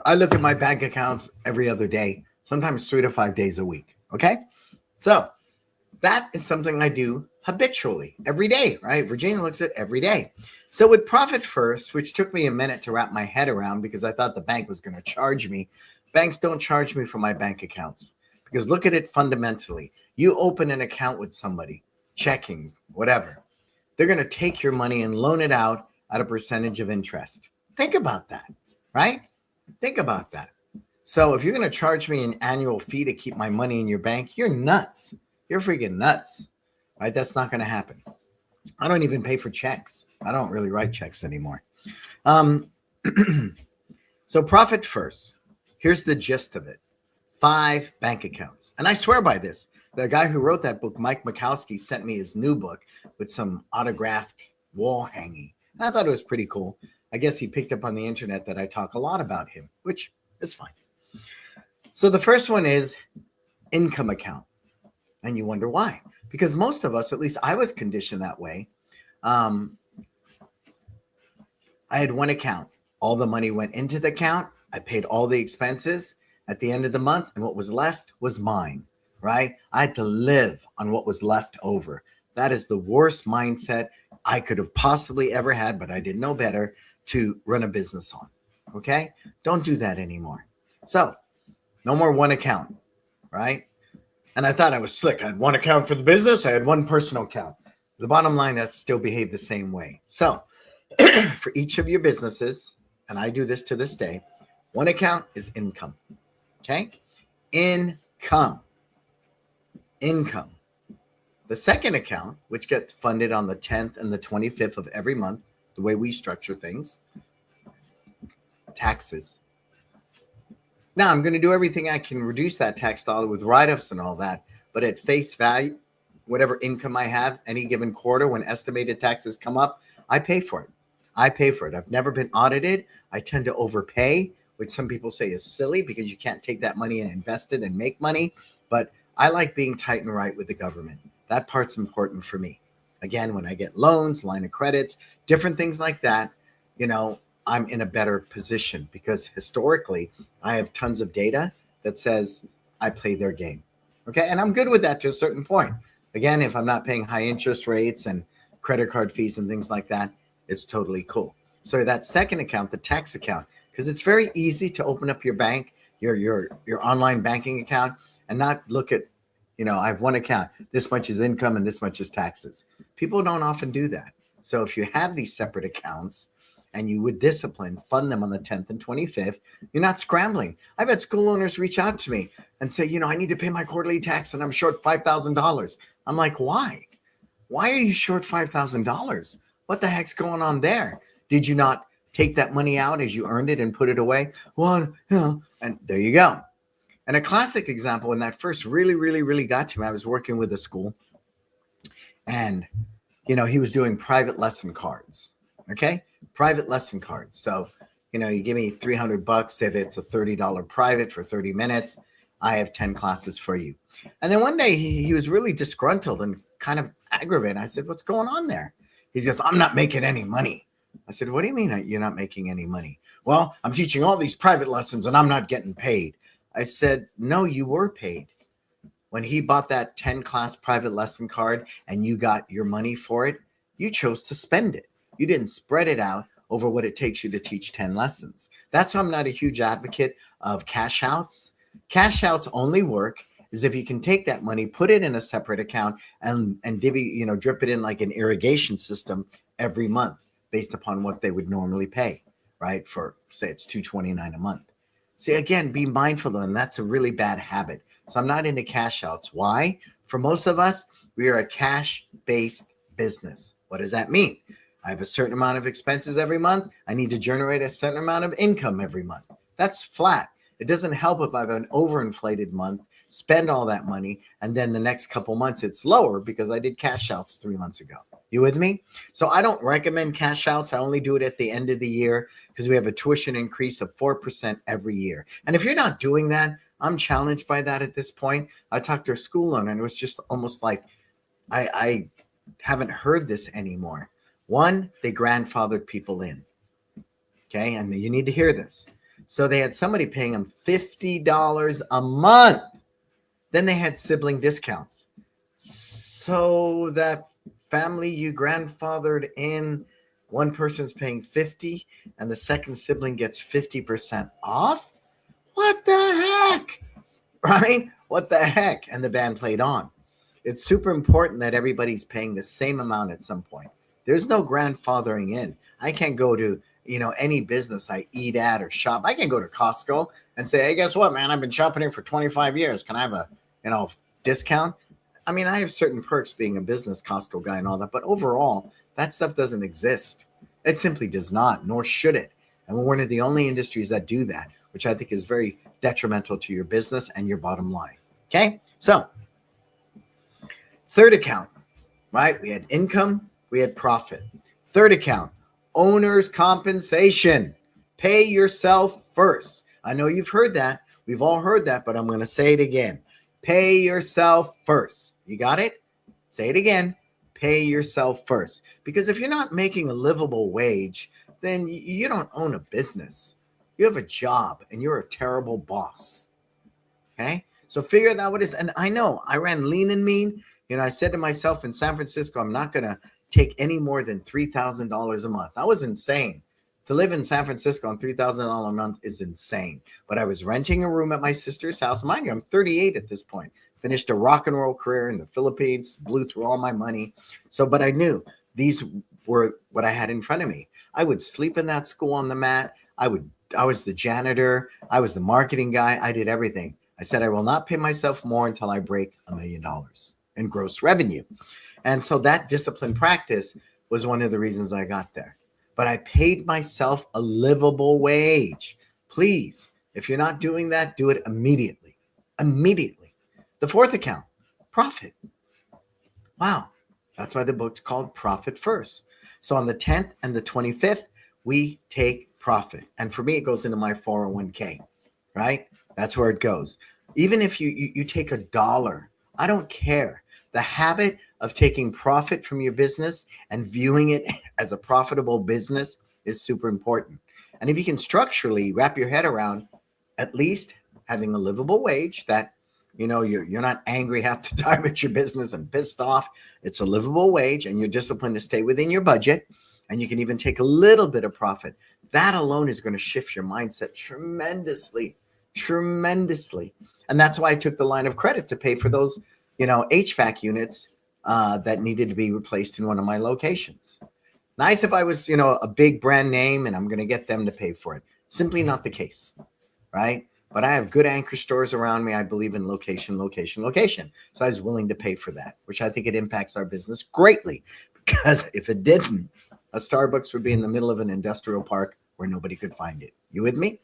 I look at my bank accounts every other day, sometimes 3 to 5 days a week. Okay. So that is something I do habitually every day, right? Virginia looks at every day. So with Profit First, which took me a minute to wrap my head around because I thought the bank was going to charge me. Banks don't charge me for my bank accounts because look at it fundamentally. You open an account with somebody, checkings, whatever. They're going to take your money and loan it out at a percentage of interest. Think about that, right? Think about that. So if you're going to charge me an annual fee to keep my money in your bank, you're nuts. You're freaking nuts, right? That's not going to happen. I don't even pay for checks. I don't really write checks anymore. So Profit First, here's the gist of it. 5 bank accounts. And I swear by this. The guy who wrote that book, Mike Mikowski, sent me his new book with some autographed wall hanging. And I thought it was pretty cool. I guess he picked up on the internet that I talk a lot about him, which is fine. So the first one is income account. And you wonder why? Because most of us, at least I was conditioned that way. I had one account. All the money went into the account. I paid all the expenses at the end of the month. And what was left was mine, right? I had to live on what was left over. That is the worst mindset I could have possibly ever had, but I didn't know better to run a business on. Okay? Don't do that anymore. So no more one account, right? And I thought I was slick. I had one account for the business. I had one personal account. The bottom line is still behave the same way. So for each of your businesses, and I do this to this day, one account is income. Okay? Income. The second account, which gets funded on the 10th and the 25th of every month, the way we structure things, taxes. Now, I'm going to do everything I can reduce that tax dollar with write-ups and all that, but at face value, whatever income I have any given quarter when estimated taxes come up, I pay for it. I've never been audited. I tend to overpay, which some people say is silly because you can't take that money and invest it and make money. But I like being tight and right with the government. That part's important for me. Again, when I get loans, line of credits, different things like that, I'm in a better position because historically I have tons of data that says I play their game. Okay. And I'm good with that to a certain point. Again, if I'm not paying high interest rates and credit card fees and things like that, it's totally cool. So that second account, the tax account, because it's very easy to open up your bank, your online banking account and not look at, I have one account, this much is income and this much is taxes. People don't often do that. So if you have these separate accounts and you with discipline fund them on the 10th and 25th, you're not scrambling. I've had school owners reach out to me and say, I need to pay my quarterly tax and I'm short $5,000. I'm like, why? Why are you short $5,000? What the heck's going on there? Did you not take that money out as you earned it and put it away? Well, and there you go. And a classic example when that first really got to me, I was working with a school and, he was doing private lesson cards. Okay. Private lesson cards. So, you give me $300, say that it's a $30 private for 30 minutes. I have 10 classes for you. And then one day he was really disgruntled and kind of aggravated. I said, what's going on there? He goes, I'm not making any money. I said, what do you mean you're not making any money? Well, I'm teaching all these private lessons and I'm not getting paid. I said, no, you were paid. When he bought that 10 class private lesson card and you got your money for it, you chose to spend it. You didn't spread it out over what it takes you to teach 10 lessons. That's why I'm not a huge advocate of cash outs. Cash outs only work is if you can take that money, put it in a separate account and drip it in like an irrigation system every month. based upon what they would normally pay, right? For say it's $229 a month. See, again, be mindful, and that's a really bad habit. So I'm not into cash outs. Why? For most of us, we are a cash-based business. What does that mean? I have a certain amount of expenses every month. I need to generate a certain amount of income every month. That's flat. It doesn't help if I have an overinflated month, spend all that money, and then the next couple months it's lower because I did cash outs 3 months ago. You with me? So I don't recommend cash outs. I only do it at the end of the year because we have a tuition increase of 4% every year. And if you're not doing that, I'm challenged by that at this point. I talked to a school owner and it was just almost like I haven't heard this anymore. One, they grandfathered people in. Okay, and you need to hear this. So they had somebody paying them $50 a month. Then they had sibling discounts. So that family you grandfathered in, one person's paying 50 and the second sibling gets 50% off? What the heck? Right? What the heck? And the band played on. It's super important that everybody's paying the same amount at some point. There's no grandfathering in. I can't go to, any business I eat at or shop. I can go to Costco and say, hey, guess what, man? I've been shopping here for 25 years. Can I have a, discount? I mean, I have certain perks being a business Costco guy and all that, but overall, that stuff doesn't exist. It simply does not, nor should it. And we're one of the only industries that do that, which I think is very detrimental to your business and your bottom line. Okay? So, third account, right? We had income, we had profit. Third account, owner's compensation. Pay yourself first. I know you've heard that. We've all heard that, but I'm going to say it again. Pay yourself first. You got it? Say it again. Pay yourself first. Because if you're not making a livable wage, then you don't own a business. You have a job and you're a terrible boss. Okay? So figure that what it is. And I know I ran lean and mean. I said to myself in San Francisco, I'm not going to take any more than $3,000 a month. That was insane. To live in San Francisco on $3,000 a month is insane. But I was renting a room at my sister's house. Mind you, I'm 38 at this point. Finished a rock and roll career in the Philippines, blew through all my money. But I knew these were what I had in front of me. I would sleep in that school on the mat. I was the janitor. I was the marketing guy. I did everything. I said, I will not pay myself more until I break $1 million in gross revenue. And so that disciplined practice was one of the reasons I got there. But I paid myself a livable wage. Please, if you're not doing that, do it immediately. Immediately. The fourth account, profit. Wow. That's why the book's called Profit First. So on the 10th and the 25th, we take profit. And for me, it goes into my 401k, right? That's where it goes. Even if you take $1, I don't care. The habit of taking profit from your business and viewing it as a profitable business is super important. And if you can structurally wrap your head around at least having a livable wage that, you're not angry half the time at your business and pissed off. It's a livable wage and you're disciplined to stay within your budget. And you can even take a little bit of profit. That alone is going to shift your mindset tremendously, tremendously. And that's why I took the line of credit to pay for those HVAC units that needed to be replaced in one of my locations. Nice if I was, a big brand name and I'm going to get them to pay for it. Simply not the case, right? But I have good anchor stores around me. I believe in location, location, location. So I was willing to pay for that, which I think it impacts our business greatly. Because if it didn't, a Starbucks would be in the middle of an industrial park where nobody could find it. You with me?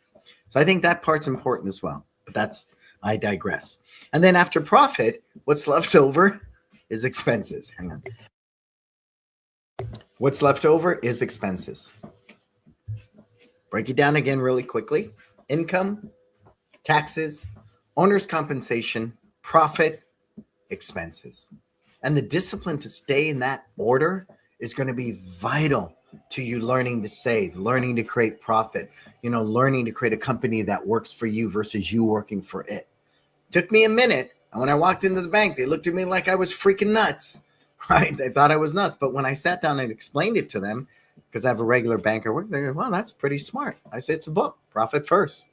So I think that part's important as well. But I digress. And then after profit, what's left over is expenses. Hang on. What's left over is expenses. Break it down again really quickly. Income, taxes, owner's compensation, profit, expenses. And the discipline to stay in that order is going to be vital to you learning to save, learning to create profit, learning to create a company that works for you versus you working for it. Took me a minute. And when I walked into the bank, they looked at me like I was freaking nuts, right? They thought I was nuts. But when I sat down and explained it to them, because I have a regular banker work, they go, well, that's pretty smart. I said, it's a book, Profit First,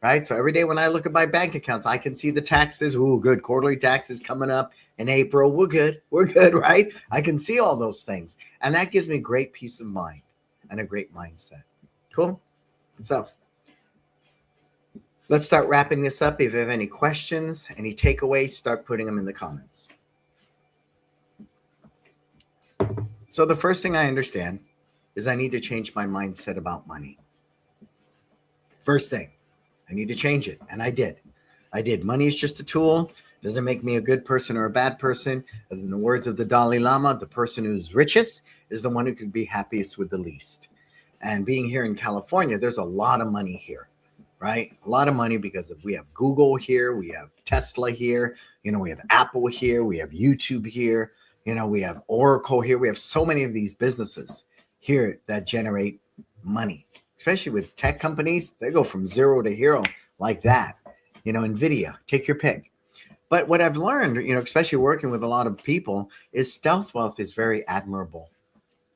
right? So every day when I look at my bank accounts, I can see the taxes. Ooh, good. Quarterly taxes coming up in April. We're good. We're good, right? I can see all those things. And that gives me great peace of mind. and a great mindset. Cool. So let's start wrapping this up. If you have any questions, any takeaways, start putting them in the comments. So the first thing I understand is I need to change my mindset about money. First thing, I need to change it. And I did. Money is just a tool. Doesn't make me a good person or a bad person. As in the words of the Dalai Lama, the person who's richest is the one who could be happiest with the least. And being here in California, there's a lot of money here, right? A lot of money because we have Google here, we have Tesla here, we have Apple here, we have YouTube here, we have Oracle here. We have so many of these businesses here that generate money, especially with tech companies. They go from zero to hero like that. NVIDIA, take your pick. But what I've learned, especially working with a lot of people, is stealth wealth is very admirable.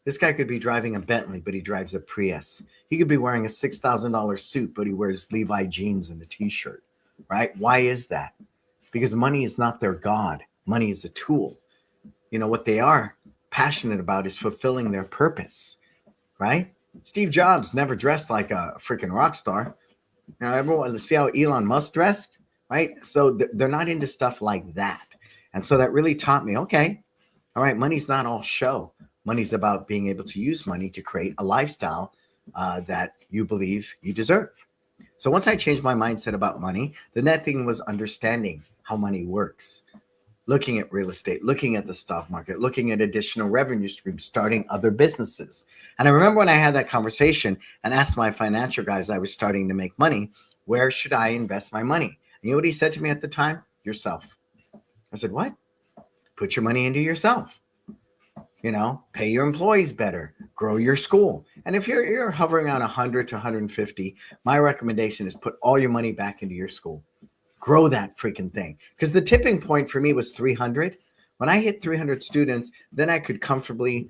This guy could be driving a Bentley, but he drives a Prius. He could be wearing a $6,000 suit, but he wears Levi jeans and a t-shirt, right? Why is that? Because money is not their God. Money is a tool. What they are passionate about is fulfilling their purpose, right? Steve Jobs never dressed like a freaking rock star. Everyone see how Elon Musk dressed, right? So they're not into stuff like that. And so that really taught me, okay, all right, money's not all show. Money's about being able to use money to create a lifestyle that you believe you deserve. So once I changed my mindset about money, the next thing was understanding how money works. Looking at real estate, looking at the stock market, looking at additional revenue streams, starting other businesses. And I remember when I had that conversation and asked my financial guys, I was starting to make money, where should I invest my money? And you know what he said to me at the time? Yourself. I said, what? Put your money into yourself. Pay your employees better, grow your school. And if you're hovering on 100 to 150, my recommendation is put all your money back into your school. Grow that freaking thing. Because the tipping point for me was 300. When I hit 300 students, then I could comfortably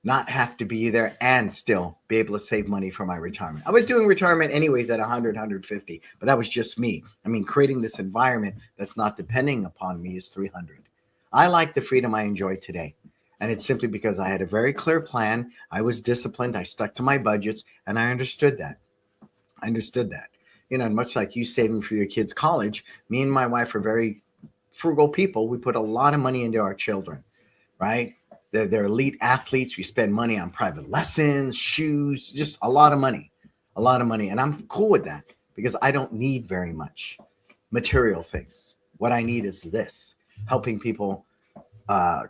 not have to be there and still be able to save money for my retirement. I was doing retirement anyways at 100, 150, but that was just me. Creating this environment that's not depending upon me is 300. I like the freedom I enjoy today. And it's simply because I had a very clear plan. I was disciplined. I stuck to my budgets, and I understood that. And much like you saving for your kids' college, me and my wife are very frugal people. We put a lot of money into our children, right? They're elite athletes. We spend money on private lessons, shoes, just a lot of money. And I'm cool with that because I don't need very much material things. What I need is this, helping people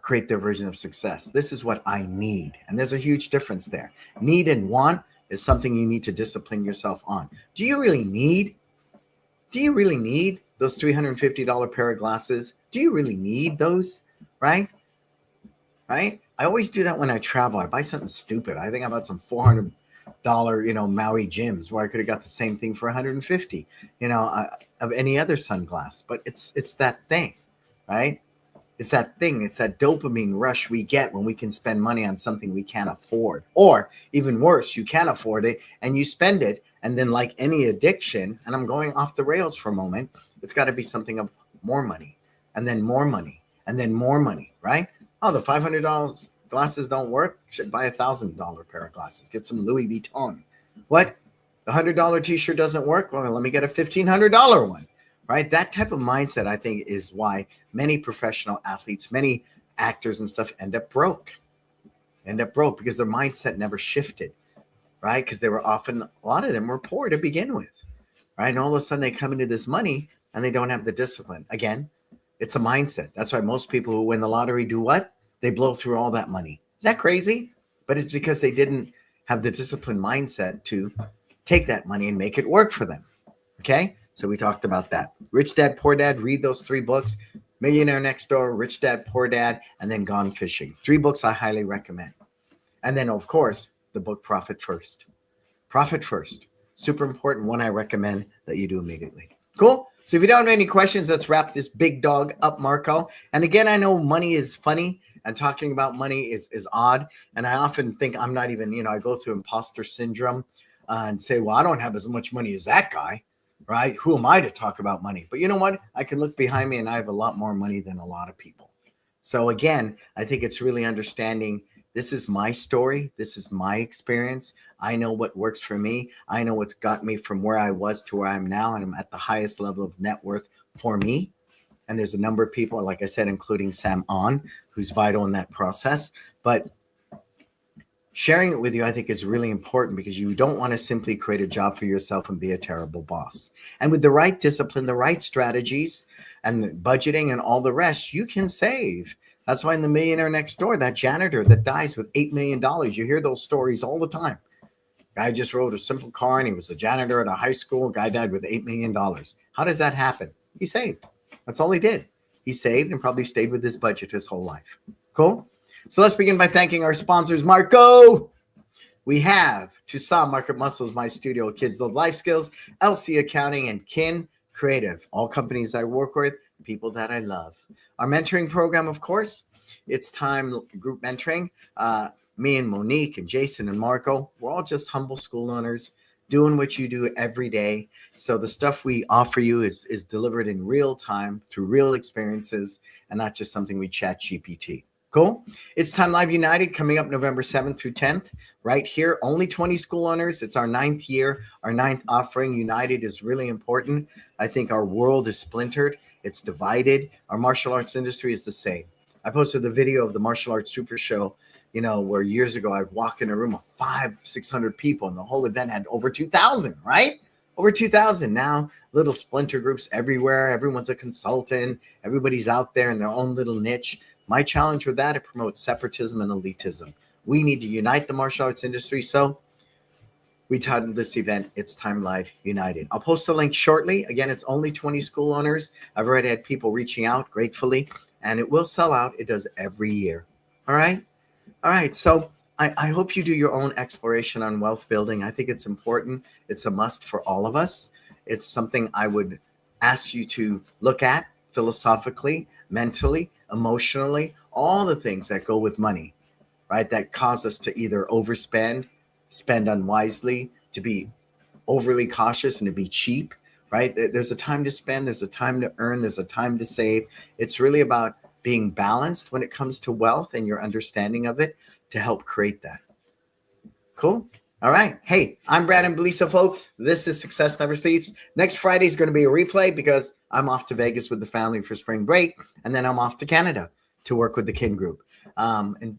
create their version of success. This is what I need. And there's a huge difference there. Need and want is something you need to discipline yourself on. Do you really need those $350 pair of glasses? Do you really need those? Right? I always do that when I travel. I buy something stupid. I think I bought some $400, Maui gyms where I could have got the same thing for $150, of any other sunglass. But it's that thing, right? It's that thing. It's that dopamine rush we get when we can spend money on something we can't afford. Or even worse, you can afford it and you spend it. And then like any addiction, and I'm going off the rails for a moment, it's got to be something of more money and then more money and then more money, right? Oh, the $500 glasses don't work. You should buy $1,000 pair of glasses. Get some Louis Vuitton. What? The $100 t-shirt doesn't work? Well, let me get a $1,500 one. Right? That type of mindset, I think, is why many professional athletes, many actors and stuff end up broke because their mindset never shifted, right? Because they were often, a lot of them were poor to begin with, right? And all of a sudden they come into this money and they don't have the discipline. Again, it's a mindset. That's why most people who win the lottery do what? They blow through all that money. Is that crazy? But it's because they didn't have the disciplined mindset to take that money and make it work for them, okay? So we talked about that. Rich Dad, Poor Dad, read those 3 books. Millionaire Next Door, Rich Dad, Poor Dad, and then Gone Fishing. 3 books I highly recommend. And then, of course, the book Profit First. Profit First. Super important one I recommend that you do immediately. Cool? So if you don't have any questions, let's wrap this big dog up, Marco. And again, I know money is funny and talking about money is odd. And I often think I'm not even, I go through imposter syndrome and say, well, I don't have as much money as that guy. Right? Who am I to talk about money? But you know what? I can look behind me and I have a lot more money than a lot of people. So again, I think it's really understanding This is my story. This is my experience. I know what works for me. I know what's got me from where I was to where I'm now, and I'm at the highest level of net worth for me. And there's a number of people, like I said, including Sam On, who's vital in that process. But sharing it with you, I think, is really important because you don't want to simply create a job for yourself and be a terrible boss. And with the right discipline, the right strategies, and the budgeting and all the rest, you can save. That's why in The Millionaire Next Door, that janitor that dies with $8 million, you hear those stories all the time. Guy just rode a simple car and he was a janitor at a high school. Guy died with $8 million. How does that happen? He saved. That's all he did. He saved and probably stayed with his budget his whole life. Cool? So let's begin by thanking our sponsors. Marco, we have Tucson Market Muscles, My Studio, Kids Love Life Skills, LC Accounting, and Kin Creative. All companies I work with, people that I love. Our mentoring program, of course, it's time group mentoring. Me and Monique and Jason and Marco, we're all just humble school owners doing what you do every day. So the stuff we offer you is delivered in real time through real experiences and not just something we chat GPT. Cool. It's Time Live United coming up November 7th through 10th right here. Only 20 school owners. It's our 9th year, our 9th offering. United is really important. I think our world is splintered. It's divided. Our martial arts industry is the same. I posted the video of the martial arts super show, where years ago I'd walk in a room of 500-600 people and the whole event had over 2,000, right? Over 2,000. Now, little splinter groups everywhere. Everyone's a consultant. Everybody's out there in their own little niche. My challenge with that, it promotes separatism and elitism. We need to unite the martial arts industry. So we titled this event, It's Time Live United. I'll post a link shortly. Again, it's only 20 school owners. I've already had people reaching out gratefully, and it will sell out. It does every year. All right. All right. So I hope you do your own exploration on wealth building. I think it's important. It's a must for all of us. It's something I would ask you to look at philosophically, mentally, emotionally, all the things that go with money, right? That cause us to either overspend, spend unwisely, to be overly cautious and to be cheap, right? There's a time to spend, there's a time to earn, there's a time to save. It's really about being balanced when it comes to wealth and your understanding of it to help create that. Cool? All right. Hey, I'm Brandon Belisa, folks. This is Success Never Sleeps. Next Friday is going to be a replay because I'm off to Vegas with the family for spring break, and then I'm off to Canada to work with the Kin Group. And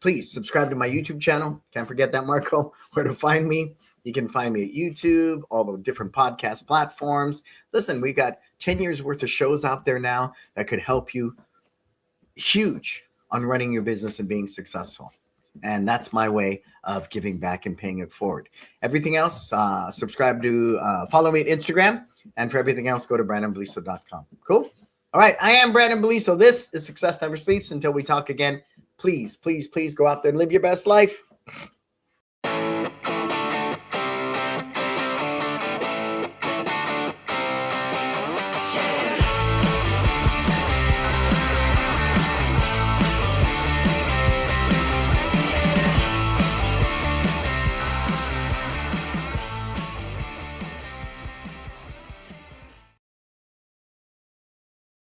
please subscribe to my YouTube channel. Can't forget that, Marco, where to find me. You can find me at YouTube, all the different podcast platforms. Listen, we got 10 years worth of shows out there now that could help you huge on running your business and being successful. And that's my way of giving back and paying it forward. Everything else, subscribe to, follow me at Instagram. And for everything else, go to brandonbeliso.com. Cool? All right. I am Brandon Beliso. This is Success Never Sleeps. Until we talk again, please, please, please go out there and live your best life.